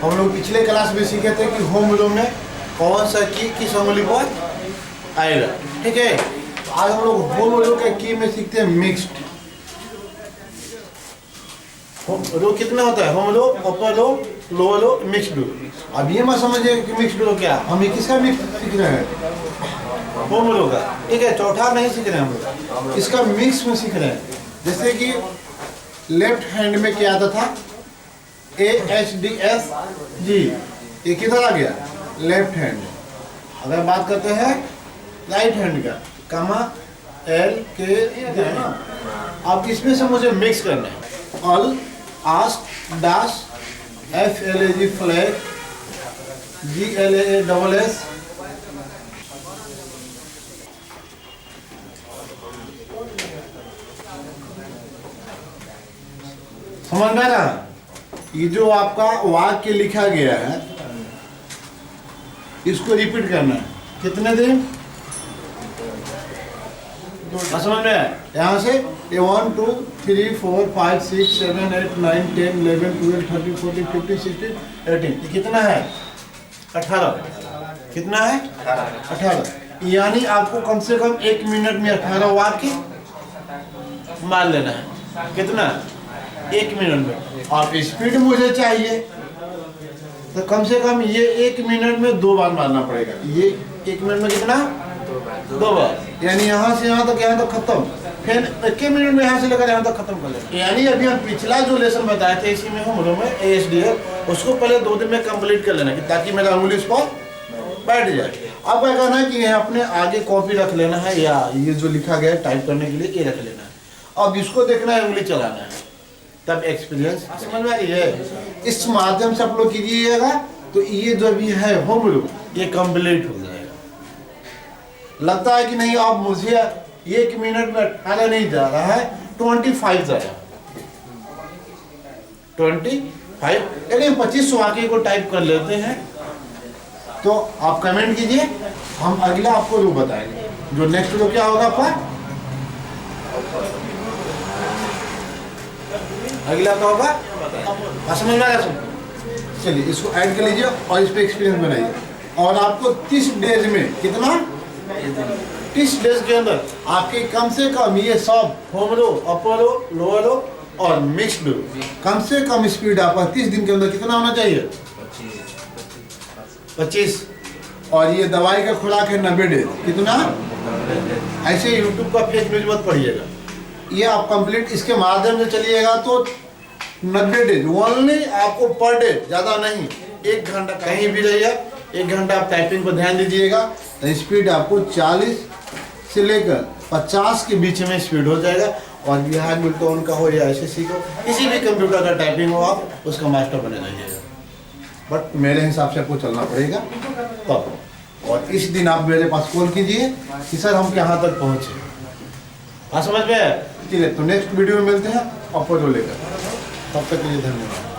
हम लोग पिछले क्लास में सीखे थे कि होम रो में कौन सा की किस उंगली पर आएगा, ठीक है। तो आज हम लोग होम रो के की में सीखते हैं मिक्स्ड। रो कितना होता है? होम रो, अपर रो, लोअर रो, मिक्स्ड रो। अब ये मत समझिए कि मिक्स्ड रो क्या, हम ये किसका मिक्स सीख रहे हैं? होम रो का, ठीक है। चौथा नहीं सीख रहे हैं हम लोग, इसका मिक्स में सीख रहे हैं। जैसे कि लेफ्ट हैंड में क्या आता था? ASDSG, ये किधर आ गया? Left hand. अगर बात करते हैं राइट हैंड का, कमा LK, अब इसमें से मुझे मिक्स करना है। अल, आस्क, डास, FLAG फ्लैग, GLASS, समझ में ना? ये जो आपका वाक्य लिखा गया है इसको रिपीट करना है। कितने दिन? समझ में? यहाँ से 1 2 3 4 5 6 7 8 9 10 11 12 13 14 15 16 18, ये कितना है? 18। कितना है? 18। यानी आपको कम से कम 1 मिनट में 18 वाक्य मार लेना है। कितना? 1 मिनट में। आप स्पीड मुझे चाहिए तो कम से कम ये 1 मिनट में 2 बार मारना पड़ेगा। ये 1 मिनट में कितना? 2 बार। यानी यहाँ से यहाँ तक, यहाँ तक खत्म, फिर 1 मिनट में यहाँ से लेकर यहाँ तक खत्म कर लेना। यानी अभी हम पिछला जो लेसन बताए थे इसी में हम में ASDF, उसको पहले 2 दिन में कंप्लीट कर लेना कि ताकि मेरा उंगली उस पर बैठ जाए। अब क्या करना है कि ये अपने आगे कॉपी रख लेना है, या ये जो लिखा गया है टाइप करने के लिए ये रख लेना है। अब इसको देखना है, उंगली चलाना है, तब एक्सपीरियंस समझ में आ रही है। इस माध्यम से आप लोग कीजिएगा तो ये जो भी है होम रो ये कंप्लीट हो जाएगा। लगता है कि नहीं, अब मुझे 1 मिनट में 18 नहीं जा रहा है, 25 जाएगा। 25, लेकिन 25 वाक्य को टाइप कर लेते हैं। तो आप कमेंट कीजिए, हम अगला आपको रो बताएंगे। जो नेक्स्ट रो क्या होगा आपका? अगला क्या होगा? समझ में आया? चलिए इसको ऐड कर लीजिए और इस पे एक्सपीरियंस बनाइए। और आपको 30 डेज में, कितना? 30 डेज के अंदर आपके कम से कम ये सब होम रो, अपर रो, लोअर रो और मिक्स्ड रो, कम से कम स्पीड आपका 30 दिन के अंदर कितना होना चाहिए? 25। और ये दवाई का खुराक है 90 डेज। कितना? ऐसे यूट्यूब का फेक न्यूज मत पढ़िएगा, ये आप कंप्लीट इसके माध्यम से चलिएगा तो 90 डेज ओनली आपको पर डे, ज़्यादा नहीं। 1 घंटा कहीं भी रहिए, 1 घंटा आप टाइपिंग पर ध्यान दीजिएगा तो स्पीड आपको 40 से लेकर 50 के बीच में स्पीड हो जाएगा। और बिहार मिल्टन का हो या SSC को, किसी भी कंप्यूटर का टाइपिंग हो, आप उसका मास्टर बने रहिएगा। बट मेरे हिसाब से आपको चलना पड़ेगा तब। और इस दिन आप मेरे पास कॉल कीजिए कि सर हम कहाँ तक पहुँचे। हाँ, समझ में? ठीक है, तो नेक्स्ट वीडियो में मिलते हैं अपर रो लेकर। तब तक के लिए धन्यवाद।